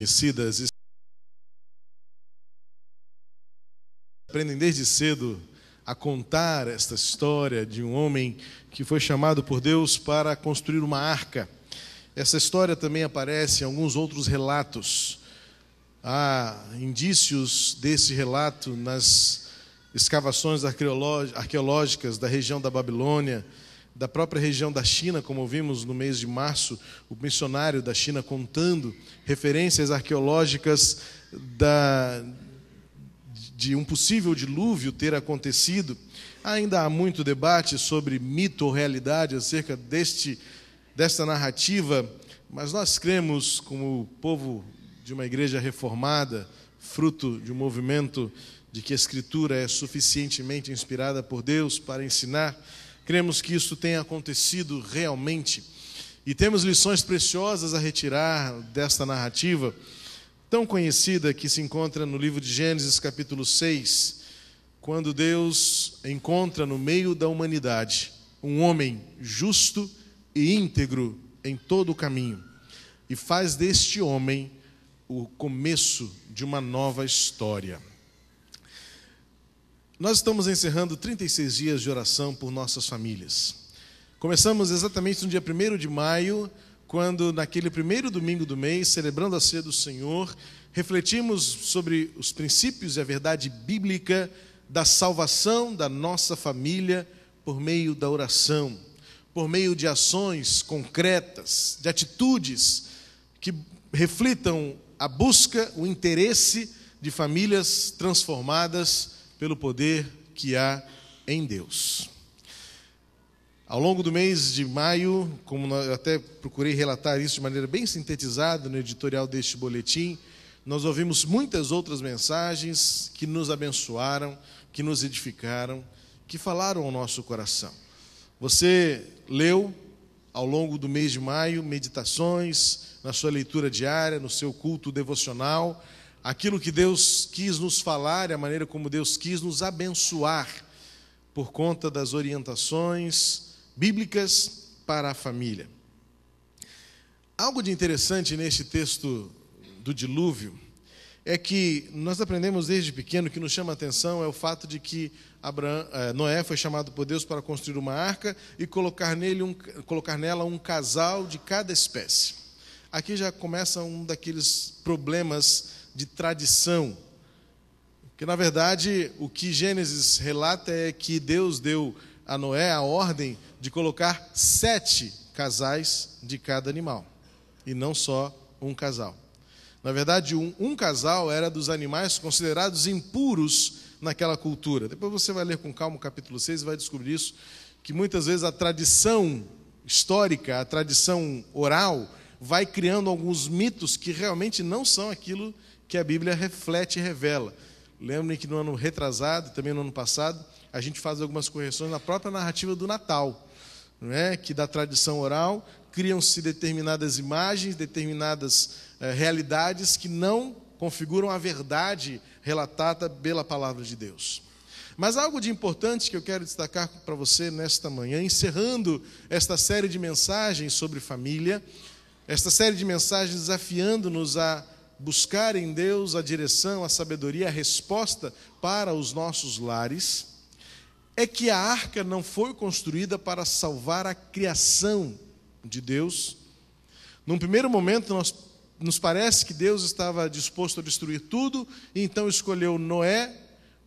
Conhecidas e aprendem desde cedo a contar esta história de um homem que foi chamado por Deus para construir uma arca. Essa história também aparece em alguns outros relatos. Há indícios desse relato nas escavações arqueológicas da região da Babilônia, da própria região da China, como vimos no mês de março, o missionário da China contando referências arqueológicas de um possível dilúvio ter acontecido. Ainda há muito debate sobre mito ou realidade acerca desta narrativa, mas nós cremos, como povo de uma igreja reformada, fruto de um movimento de que a Escritura é suficientemente inspirada por Deus para ensinar, cremos que isso tenha acontecido realmente e temos lições preciosas a retirar desta narrativa tão conhecida que se encontra no livro de Gênesis, capítulo 6, quando Deus encontra no meio da humanidade um homem justo e íntegro em todo o caminho e faz deste homem o começo de uma nova história. Nós estamos encerrando 36 dias de oração por nossas famílias. Começamos exatamente no dia 1º de maio, quando naquele primeiro domingo do mês, celebrando a ceia do Senhor, refletimos sobre os princípios e a verdade bíblica da salvação da nossa família por meio da oração, por meio de ações concretas, de atitudes que reflitam a busca, o interesse de famílias transformadas pelo poder que há em Deus. Ao longo do mês de maio, como eu até procurei relatar isso de maneira bem sintetizada no editorial deste boletim, nós ouvimos muitas outras mensagens que nos abençoaram, que nos edificaram, que falaram ao nosso coração. Você leu ao longo do mês de maio meditações, na sua leitura diária, no seu culto devocional, aquilo que Deus quis nos falar, a maneira como Deus quis nos abençoar por conta das orientações bíblicas para a família. Algo de interessante neste texto do dilúvio é que nós aprendemos desde pequeno, que nos chama a atenção é o fato de que Noé foi chamado por Deus para construir uma arca e colocar nela um casal de cada espécie. Aqui já começa um daqueles problemas de tradição, porque na verdade o que Gênesis relata é que Deus deu a Noé a ordem de colocar 7 casais de cada animal, e não só um casal. Na verdade, um casal era dos animais considerados impuros naquela cultura. Depois você vai ler com calma o capítulo 6 e vai descobrir isso, que muitas vezes a tradição histórica, a tradição oral, vai criando alguns mitos que realmente não são aquilo que a Bíblia reflete e revela. Lembrem que no ano retrasado, também no ano passado, a gente faz algumas correções na própria narrativa do Natal, não é? Que da tradição oral criam-se determinadas imagens, determinadas realidades que não configuram a verdade relatada pela palavra de Deus. Mas algo de importante que eu quero destacar para você nesta manhã, encerrando esta série de mensagens sobre família, esta série de mensagens desafiando-nos a buscar em Deus a direção, a sabedoria, a resposta para os nossos lares, é que a arca não foi construída para salvar a criação de Deus. Num primeiro momento, nos parece que Deus estava disposto a destruir tudo, e então escolheu Noé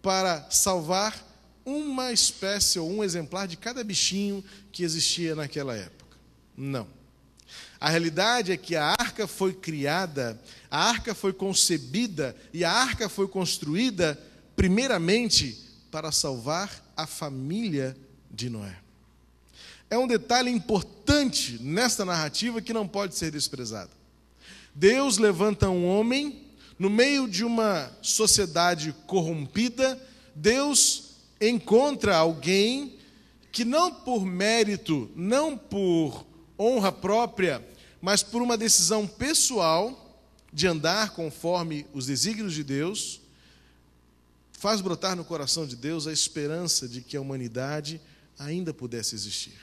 para salvar uma espécie ou um exemplar de cada bichinho que existia naquela época. Não. A realidade é que a arca foi criada, a arca foi concebida e a arca foi construída primeiramente para salvar a família de Noé. É um detalhe importante nesta narrativa que não pode ser desprezado. Deus levanta um homem no meio de uma sociedade corrompida. Deus encontra alguém que não por mérito, não por honra própria, mas por uma decisão pessoal de andar conforme os desígnios de Deus, faz brotar no coração de Deus a esperança de que a humanidade ainda pudesse existir.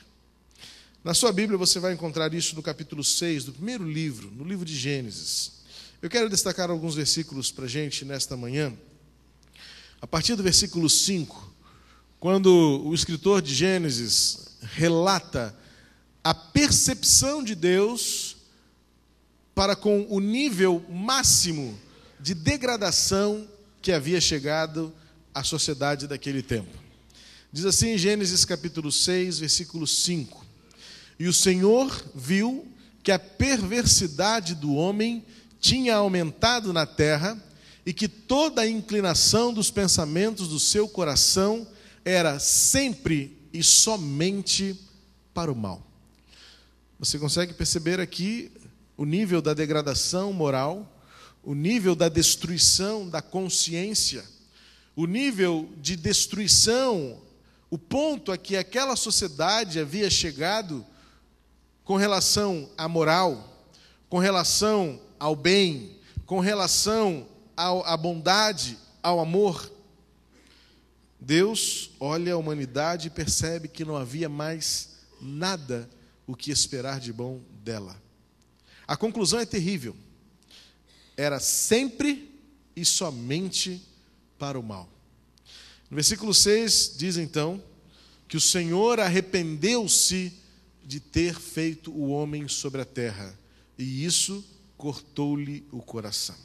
Na sua Bíblia você vai encontrar isso no capítulo 6 do primeiro livro, no livro de Gênesis. Eu quero destacar alguns versículos para a gente nesta manhã. A partir do versículo 5, quando o escritor de Gênesis relata a percepção de Deus para com o nível máximo de degradação que havia chegado à sociedade daquele tempo. Diz assim em Gênesis capítulo 6, versículo 5: E o Senhor viu que a perversidade do homem tinha aumentado na terra e que toda a inclinação dos pensamentos do seu coração era sempre e somente para o mal. Você consegue perceber aqui o nível da degradação moral, o nível da destruição da consciência, o nível de destruição, o ponto a que aquela sociedade havia chegado com relação à moral, com relação ao bem, com relação à bondade, ao amor. Deus olha a humanidade e percebe que não havia mais nada o que esperar de bom dela. A conclusão é terrível. Era sempre e somente para o mal. No versículo 6 diz então que o Senhor arrependeu-se de ter feito o homem sobre a terra, e isso cortou-lhe o coração.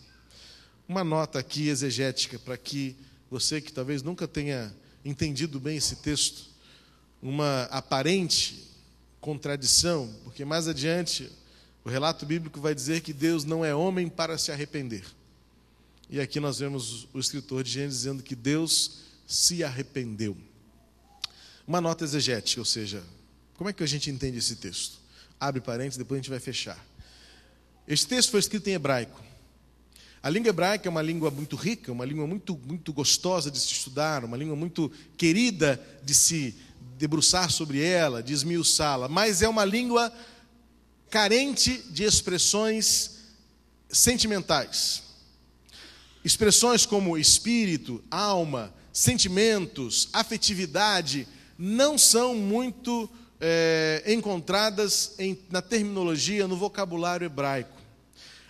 Uma nota aqui exegética para que você que talvez nunca tenha entendido bem esse texto, uma aparente contradição, porque mais adiante o relato bíblico vai dizer que Deus não é homem para se arrepender. E aqui nós vemos o escritor de Gênesis dizendo que Deus se arrependeu. Uma nota exegética, ou seja, como é que a gente entende esse texto? Abre parênteses, depois a gente vai fechar. Este texto foi escrito em hebraico. A língua hebraica é uma língua muito rica, uma língua muito gostosa de se estudar, uma língua muito querida de se debruçar sobre ela, de esmiuçá-la, mas é uma língua carente de expressões sentimentais. Expressões como espírito, alma, sentimentos, afetividade, não são muito encontradas na terminologia, no vocabulário hebraico.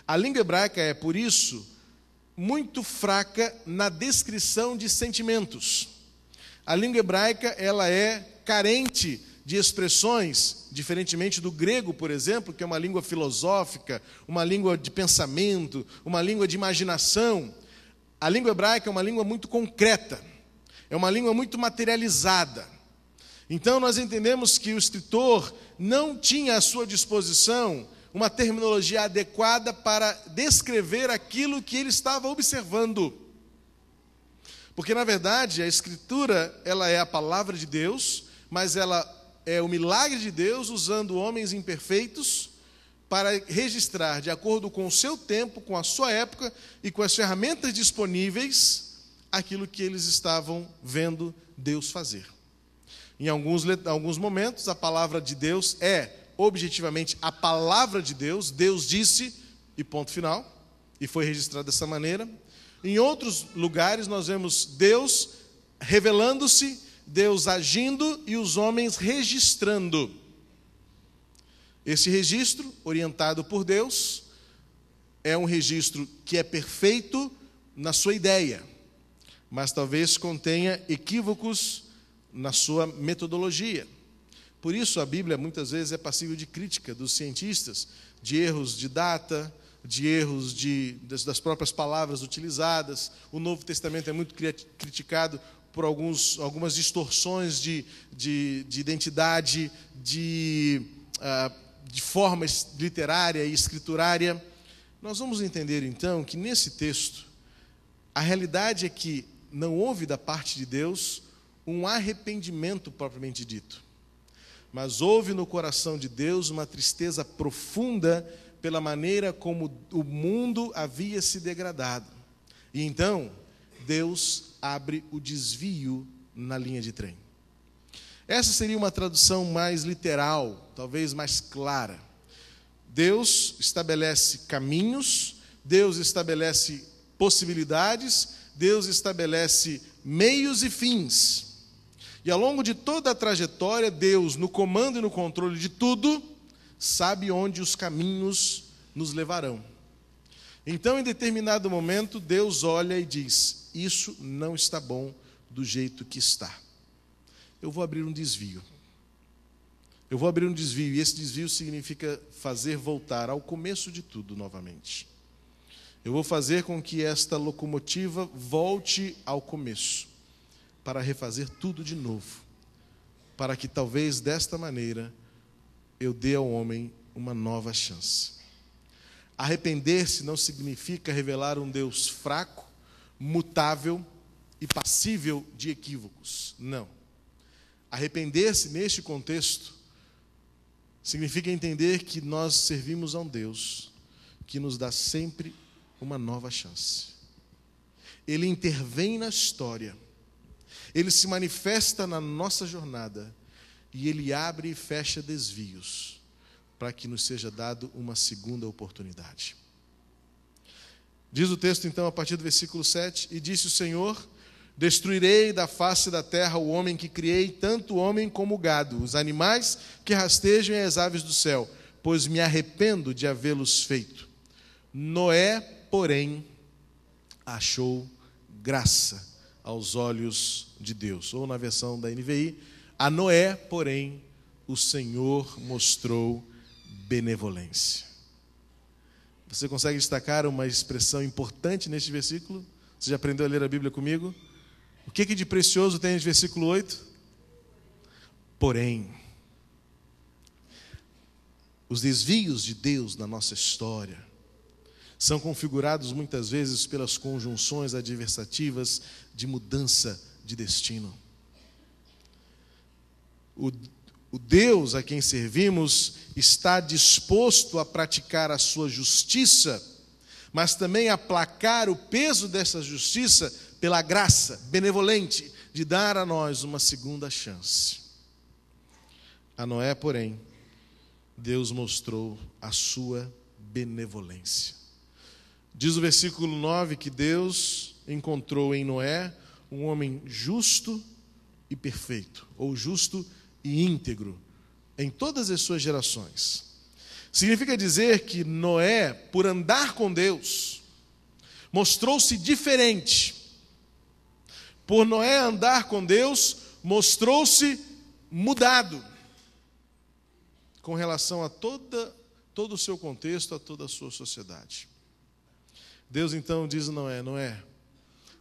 A língua hebraica é, por isso, muito fraca na descrição de sentimentos. A língua hebraica ela é carente de expressões, diferentemente do grego, por exemplo, que é uma língua filosófica, uma língua de pensamento, uma língua de imaginação. A língua hebraica é uma língua muito concreta, é uma língua muito materializada. Então nós entendemos que o escritor não tinha à sua disposição uma terminologia adequada para descrever aquilo que ele estava observando. Porque, na verdade, a Escritura ela é a palavra de Deus, mas ela é o milagre de Deus usando homens imperfeitos para registrar, de acordo com o seu tempo, com a sua época e com as ferramentas disponíveis, aquilo que eles estavam vendo Deus fazer. Em alguns momentos, a palavra de Deus é objetivamente a palavra de Deus, Deus disse, e ponto final, e foi registrado dessa maneira. Em outros lugares nós vemos Deus revelando-se, Deus agindo e os homens registrando. Esse registro, orientado por Deus, é um registro que é perfeito na sua ideia, mas talvez contenha equívocos na sua metodologia. Por isso a Bíblia muitas vezes é passível de crítica dos cientistas, de erros de data, de erros das próprias palavras utilizadas. O Novo Testamento é muito criticado por algumas distorções de identidade, de forma literária e escriturária. Nós vamos entender então que nesse texto, a realidade é que não houve da parte de Deus um arrependimento propriamente dito. Mas houve no coração de Deus uma tristeza profunda pela maneira como o mundo havia se degradado. E então, Deus abre o desvio na linha de trem. Essa seria uma tradução mais literal, talvez mais clara. Deus estabelece caminhos, Deus estabelece possibilidades, Deus estabelece meios e fins. E ao longo de toda a trajetória, Deus, no comando e no controle de tudo, sabe onde os caminhos nos levarão. Então, em determinado momento, Deus olha e diz: isso não está bom do jeito que está. Eu vou abrir um desvio. Eu vou abrir um desvio, e esse desvio significa fazer voltar ao começo de tudo novamente. Eu vou fazer com que esta locomotiva volte ao começo, para refazer tudo de novo, para que talvez desta maneira eu dê ao homem uma nova chance. Arrepender-se não significa revelar um Deus fraco, mutável e passível de equívocos. Não. Arrepender-se neste contexto significa entender que nós servimos a um Deus que nos dá sempre uma nova chance. Ele intervém na história, Ele se manifesta na nossa jornada e Ele abre e fecha desvios para que nos seja dado uma segunda oportunidade. Diz o texto então a partir do versículo 7: e disse o Senhor: destruirei da face da terra o homem que criei, tanto o homem como o gado, os animais que rastejam e as aves do céu, pois me arrependo de havê-los feito. Noé, porém, achou graça aos olhos de Deus. Ou na versão da NVI, a Noé, porém, o Senhor mostrou benevolência. Você consegue destacar uma expressão importante neste versículo? Você já aprendeu a ler a Bíblia comigo? O que de precioso tem neste versículo 8? Porém. Os desvios de Deus na nossa história são configurados muitas vezes pelas conjunções adversativas de mudança de destino. O Deus a quem servimos está disposto a praticar a sua justiça, mas também a aplacar o peso dessa justiça pela graça benevolente de dar a nós uma segunda chance. A Noé, porém, Deus mostrou a sua benevolência. Diz o versículo 9 que Deus encontrou em Noé um homem justo e perfeito, ou justo e íntegro, em todas as suas gerações. Significa dizer que Noé, por andar com Deus, mostrou-se diferente. Por Noé andar com Deus, mostrou-se mudado com relação a todo o seu contexto, a toda a sua sociedade. Deus então diz a Noé: Noé,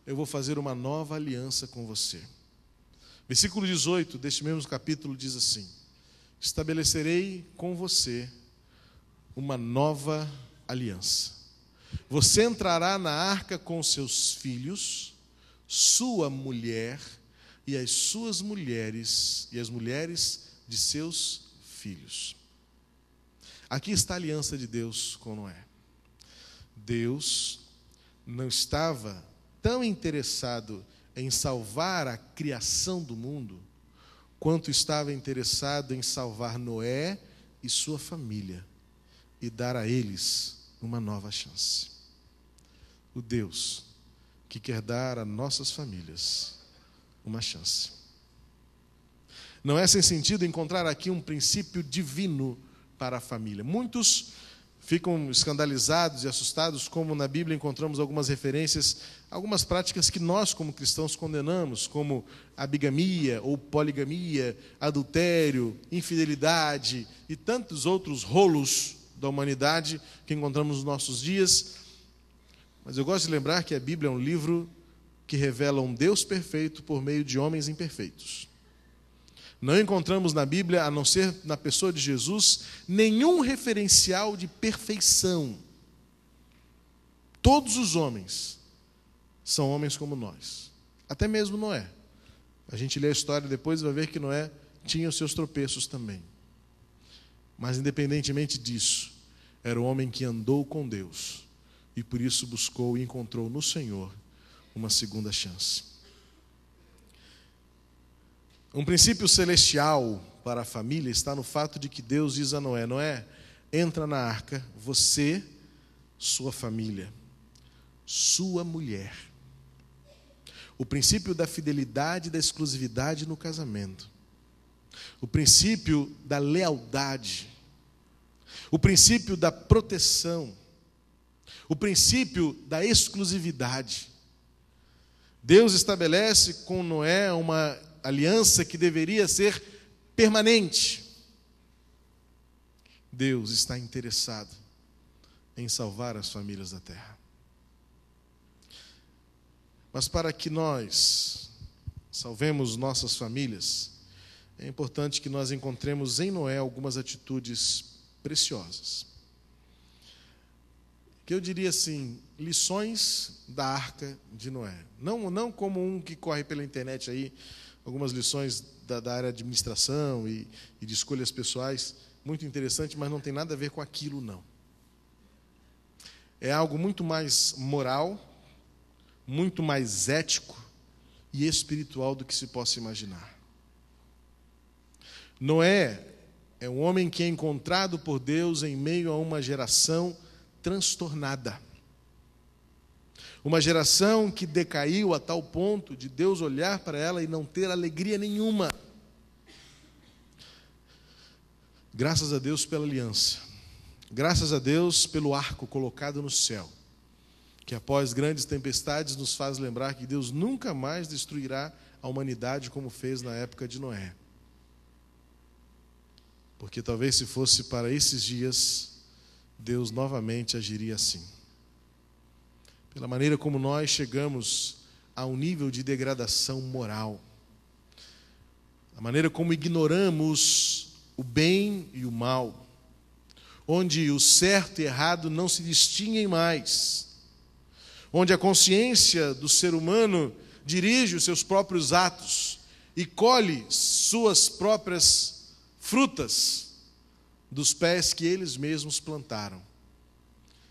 eu vou fazer uma nova aliança com você. Versículo 18 deste mesmo capítulo diz assim: estabelecerei com você uma nova aliança. Você entrará na arca com seus filhos, sua mulher e as suas mulheres e as mulheres de seus filhos. Aqui está a aliança de Deus com Noé. Deus não estava tão interessado em salvar a criação do mundo, quanto estava interessado em salvar Noé e sua família e dar a eles uma nova chance. O Deus que quer dar a nossas famílias uma chance. Não é sem sentido encontrar aqui um princípio divino para a família. Muitos ficam escandalizados e assustados como na Bíblia encontramos algumas referências, algumas práticas que nós como cristãos condenamos, como a bigamia ou poligamia, adultério, infidelidade e tantos outros rolos da humanidade que encontramos nos nossos dias. Mas eu gosto de lembrar que a Bíblia é um livro que revela um Deus perfeito por meio de homens imperfeitos. Não encontramos na Bíblia, a não ser na pessoa de Jesus, nenhum referencial de perfeição. Todos os homens são homens como nós. Até mesmo Noé. A gente lê a história depois e vai ver que Noé tinha os seus tropeços também. Mas independentemente disso, era o homem que andou com Deus e por isso buscou e encontrou no Senhor uma segunda chance. Um princípio celestial para a família está no fato de que Deus diz a Noé: Noé, entra na arca, você, sua família, sua mulher. O princípio da fidelidade e da exclusividade no casamento. O princípio da lealdade. O princípio da proteção. o princípio da exclusividade. Deus estabelece com Noé uma aliança que deveria ser permanente. Deus está interessado em salvar as famílias da terra. Mas para que nós salvemos nossas famílias, é importante que nós encontremos em Noé algumas atitudes preciosas. Que eu diria assim, lições da arca de Noé. Não como um que corre pela internet aí, algumas lições da área de administração e de escolhas pessoais, muito interessante, mas não tem nada a ver com aquilo, não. É algo muito mais moral, muito mais ético e espiritual do que se possa imaginar. Noé é um homem que é encontrado por Deus em meio a uma geração transtornada. Uma geração que decaiu a tal ponto de Deus olhar para ela e não ter alegria nenhuma. Graças a Deus pela aliança. Graças a Deus pelo arco colocado no céu, que após grandes tempestades nos faz lembrar que Deus nunca mais destruirá a humanidade como fez na época de Noé. Porque talvez se fosse para esses dias, Deus novamente agiria assim. Pela maneira como nós chegamos a um nível de degradação moral, a maneira como ignoramos o bem e o mal, onde o certo e errado não se distinguem mais, onde a consciência do ser humano dirige os seus próprios atos e colhe suas próprias frutas dos pés que eles mesmos plantaram.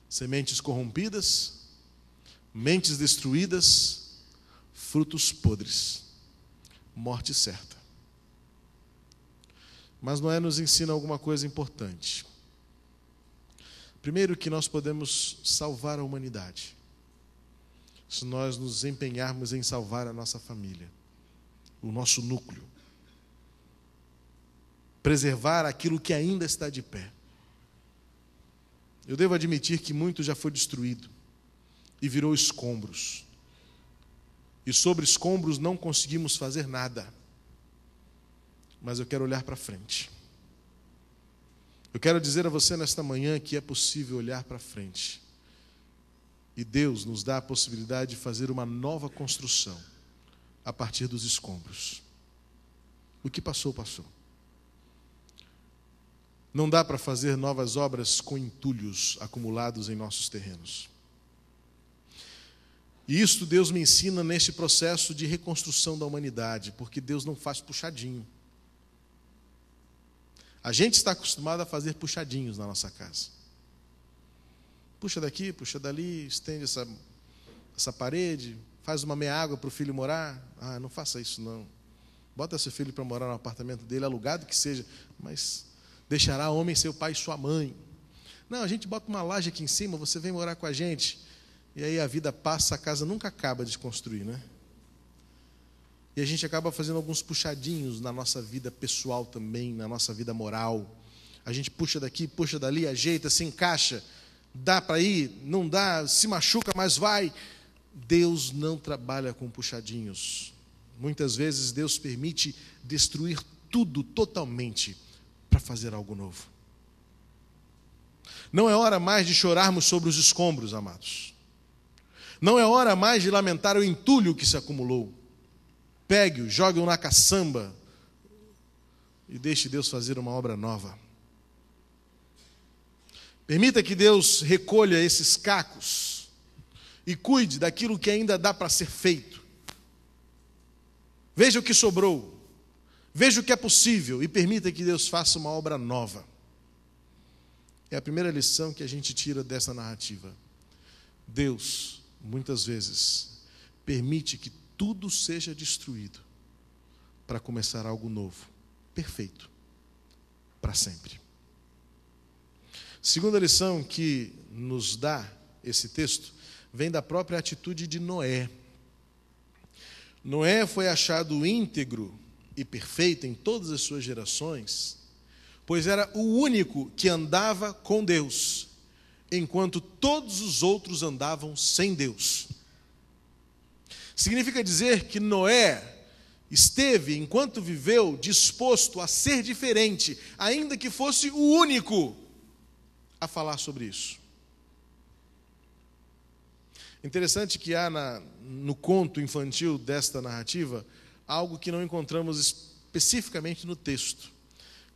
Sementes corrompidas, mentes destruídas, frutos podres, morte certa. Mas Noé nos ensina alguma coisa importante. Primeiro, que nós podemos salvar a humanidade, se nós nos empenharmos em salvar a nossa família, o nosso núcleo, preservar aquilo que ainda está de pé. Eu devo admitir que muito já foi destruído e virou escombros. E sobre escombros não conseguimos fazer nada. Mas eu quero olhar para frente. Eu quero dizer a você nesta manhã que é possível olhar para frente. E Deus nos dá a possibilidade de fazer uma nova construção a partir dos escombros. O que passou, passou. Não dá para fazer novas obras com entulhos acumulados em nossos terrenos. E isto Deus me ensina neste processo de reconstrução da humanidade, porque Deus não faz puxadinho. A gente está acostumado a fazer puxadinhos na nossa casa. Puxa daqui, puxa dali, estende essa parede, faz uma meia água para o filho morar. Ah, não faça isso não. Bota seu filho para morar no apartamento dele, alugado que seja, mas deixará homem seu pai e sua mãe. Não, a gente bota uma laje aqui em cima, você vem morar com a gente. E aí a vida passa, a casa nunca acaba de construir, né? E a gente acaba fazendo alguns puxadinhos na nossa vida pessoal também, na nossa vida moral. A gente puxa daqui, puxa dali, ajeita, se encaixa. Dá para ir? Não dá? Se machuca, mas vai. Deus não trabalha com puxadinhos. Muitas vezes Deus permite destruir tudo totalmente para fazer algo novo. Não é hora mais de chorarmos sobre os escombros, amados. Não é hora mais de lamentar o entulho que se acumulou. Pegue-o, jogue-o na caçamba e deixe Deus fazer uma obra nova. Permita que Deus recolha esses cacos e cuide daquilo que ainda dá para ser feito. Veja o que sobrou, veja o que é possível e permita que Deus faça uma obra nova. É a primeira lição que a gente tira dessa narrativa. Deus, muitas vezes, permite que tudo seja destruído para começar algo novo, perfeito, para sempre. Segunda lição que nos dá esse texto vem da própria atitude de Noé. Noé foi achado íntegro e perfeito em todas as suas gerações, pois era o único que andava com Deus enquanto todos os outros andavam sem Deus. Significa dizer que Noé esteve, enquanto viveu, disposto a ser diferente, ainda que fosse o único a falar sobre isso. Interessante que há no conto infantil desta narrativa algo que não encontramos especificamente no texto.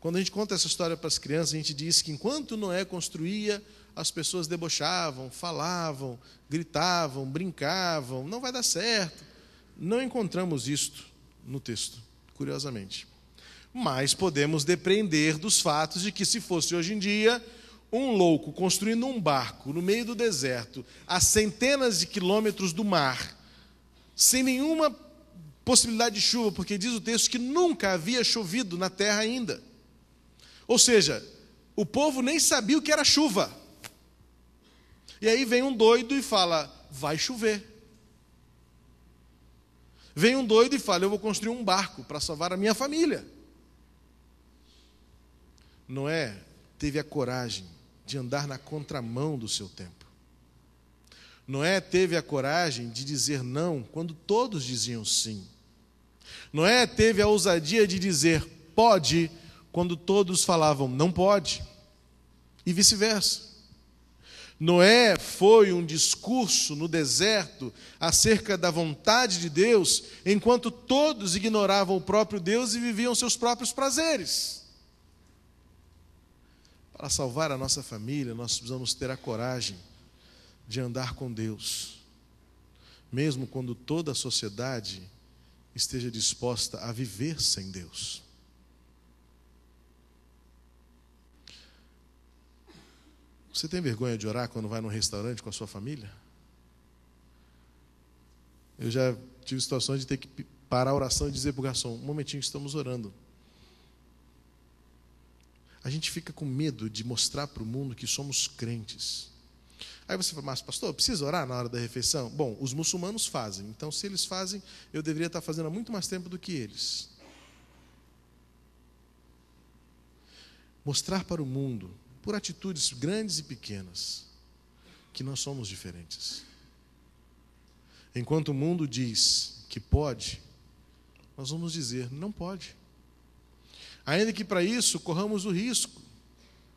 Quando a gente conta essa história para as crianças, a gente diz que enquanto Noé construía, as pessoas debochavam, falavam, gritavam, brincavam, não vai dar certo. Não encontramos isto no texto, curiosamente. Mas podemos depreender dos fatos de que, se fosse hoje em dia, um louco construindo um barco no meio do deserto, a centenas de quilômetros do mar, sem nenhuma possibilidade de chuva, porque diz o texto que nunca havia chovido na terra ainda. Ou seja, o povo nem sabia o que era chuva. E aí vem um doido e fala, vai chover. Vem um doido e fala, eu vou construir um barco para salvar a minha família. Noé teve a coragem de andar na contramão do seu tempo. Noé teve a coragem de dizer não quando todos diziam sim. Noé teve a ousadia de dizer pode quando todos falavam não pode. E vice-versa. Noé foi um discurso no deserto acerca da vontade de Deus, enquanto todos ignoravam o próprio Deus e viviam seus próprios prazeres. Para salvar a nossa família, nós precisamos ter a coragem de andar com Deus, mesmo quando toda a sociedade esteja disposta a viver sem Deus. Você tem vergonha de orar quando vai num restaurante com a sua família? Eu já tive situações de ter que parar a oração e dizer para o garçom, um momentinho, estamos orando. A gente fica com medo de mostrar para o mundo que somos crentes. Aí você fala, mas pastor, precisa orar na hora da refeição? Bom, os muçulmanos fazem, então se eles fazem, eu deveria estar fazendo há muito mais tempo do que eles. Mostrar para o mundo, por atitudes grandes e pequenas, que nós somos diferentes. Enquanto o mundo diz que pode, nós vamos dizer, não pode. Ainda que para isso corramos o risco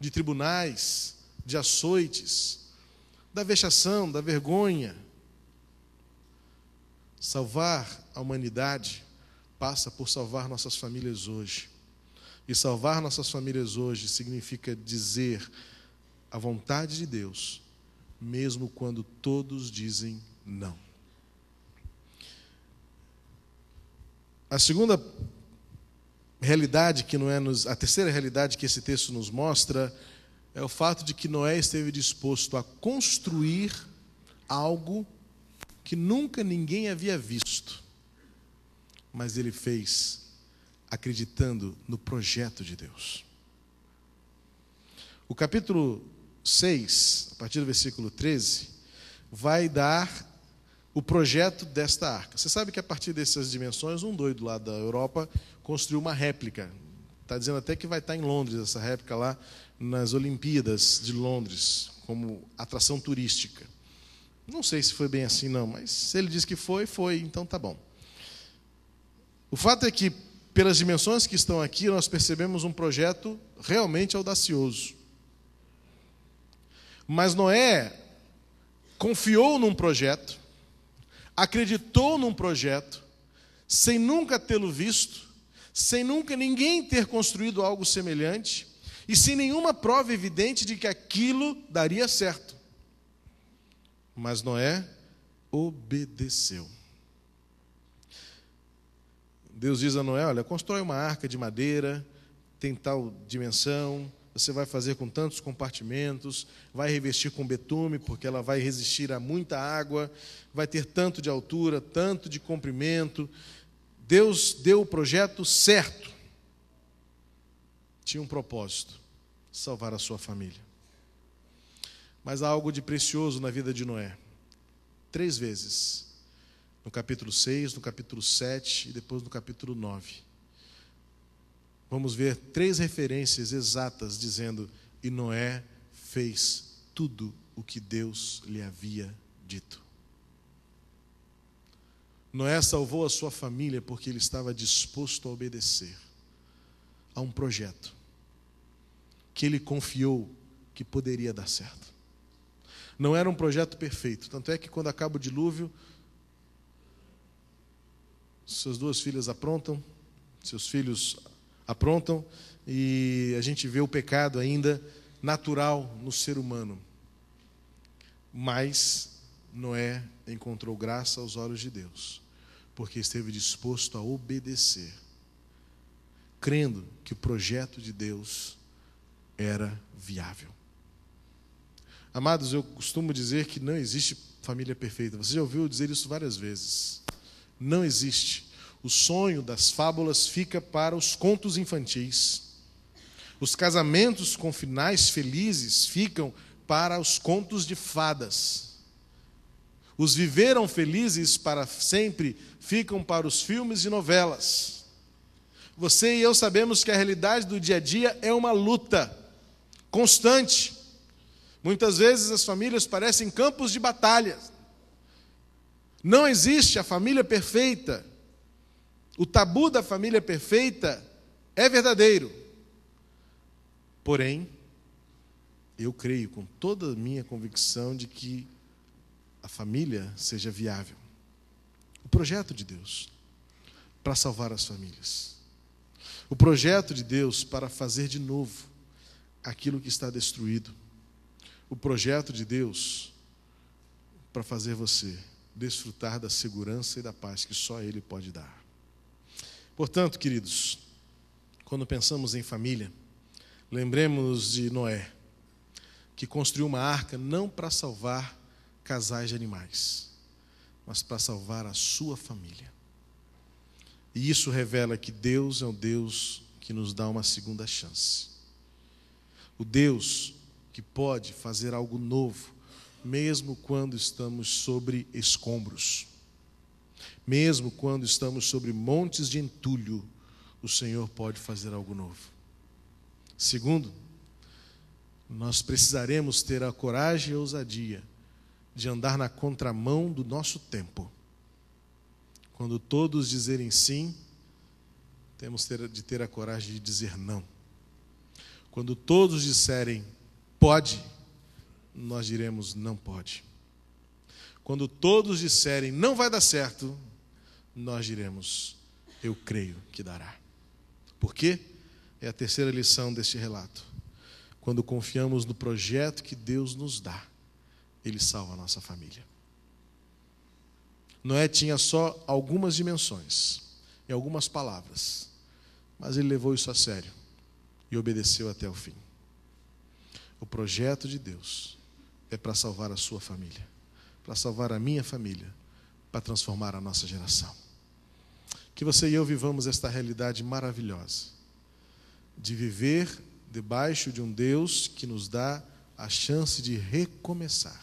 de tribunais, de açoites, da vexação, da vergonha. Salvar a humanidade passa por salvar nossas famílias hoje. E salvar nossas famílias hoje significa dizer a vontade de Deus, mesmo quando todos dizem não. A segunda realidade que a terceira realidade que esse texto nos mostra é o fato de que Noé esteve disposto a construir algo que nunca ninguém havia visto, mas ele fez acreditando no projeto de Deus. O capítulo 6, a partir do versículo 13, vai dar o projeto desta arca. Você sabe que a partir dessas dimensões, um doido lá da Europa construiu uma réplica. Está dizendo até que vai estar em Londres, essa réplica lá nas Olimpíadas de Londres, como atração turística. Não sei se foi bem assim não, mas se ele diz que foi, então tá bom. O fato é que, pelas dimensões que estão aqui, nós percebemos um projeto realmente audacioso. Mas Noé confiou num projeto, acreditou num projeto, sem nunca tê-lo visto, sem nunca ninguém ter construído algo semelhante, e sem nenhuma prova evidente de que aquilo daria certo. Mas Noé obedeceu. Deus diz a Noé, olha, constrói uma arca de madeira, tem tal dimensão, você vai fazer com tantos compartimentos, vai revestir com betume, porque ela vai resistir a muita água, vai ter tanto de altura, tanto de comprimento. Deus deu o projeto certo. Tinha um propósito, salvar a sua família. Mas há algo de precioso na vida de Noé. 3 vezes. No capítulo 6, no capítulo 7 e depois no capítulo 9. Vamos ver 3 referências exatas dizendo, e Noé fez tudo o que Deus lhe havia dito. Noé salvou a sua família porque ele estava disposto a obedecer a um projeto que ele confiou que poderia dar certo. Não era um projeto perfeito, tanto é que quando acaba o dilúvio, suas duas filhas aprontam, seus filhos aprontam, e a gente vê o pecado ainda natural no ser humano. Mas Noé encontrou graça aos olhos de Deus, porque esteve disposto a obedecer, crendo que o projeto de Deus era viável. Amados, eu costumo dizer que não existe família perfeita. Você já ouviu dizer isso várias vezes. Não existe. O sonho das fábulas fica para os contos infantis. Os casamentos com finais felizes ficam para os contos de fadas. Os viveram felizes para sempre ficam para os filmes e novelas. Você e eu sabemos que a realidade do dia a dia é uma luta constante. Muitas vezes as famílias parecem campos de batalha. Não existe a família perfeita. O tabu da família perfeita é verdadeiro. Porém, eu creio com toda a minha convicção de que a família seja viável. O projeto de Deus para salvar as famílias. O projeto de Deus para fazer de novo aquilo que está destruído. O projeto de Deus para fazer você desfrutar da segurança e da paz que só Ele pode dar. Portanto, queridos, quando pensamos em família, lembremos de Noé, que construiu uma arca não para salvar casais de animais, mas para salvar a sua família. E isso revela que Deus é um Deus que nos dá uma segunda chance. O Deus que pode fazer algo novo, mesmo quando estamos sobre escombros. Mesmo quando estamos sobre montes de entulho, o Senhor pode fazer algo novo. Segundo, nós precisaremos ter a coragem e a ousadia de andar na contramão do nosso tempo. Quando todos dizerem sim, temos de ter a coragem de dizer não. Quando todos disserem pode, nós diremos não pode. Quando todos disserem não vai dar certo, nós diremos eu creio que dará. Por quê? É a terceira lição deste relato. Quando confiamos no projeto que Deus nos dá, Ele salva a nossa família. Noé tinha só algumas dimensões e algumas palavras, mas ele levou isso a sério e obedeceu até o fim. O projeto de Deus é para salvar a sua família, para salvar a minha família, para transformar a nossa geração. Que você e eu vivamos esta realidade maravilhosa, de viver debaixo de um Deus que nos dá a chance de recomeçar,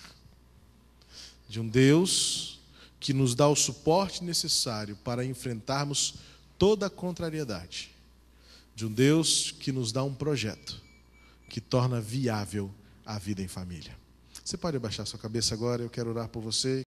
de um Deus que nos dá o suporte necessário para enfrentarmos toda a contrariedade, de um Deus que nos dá um projeto que torna viável a vida em família. Você pode abaixar sua cabeça agora, eu quero orar por você.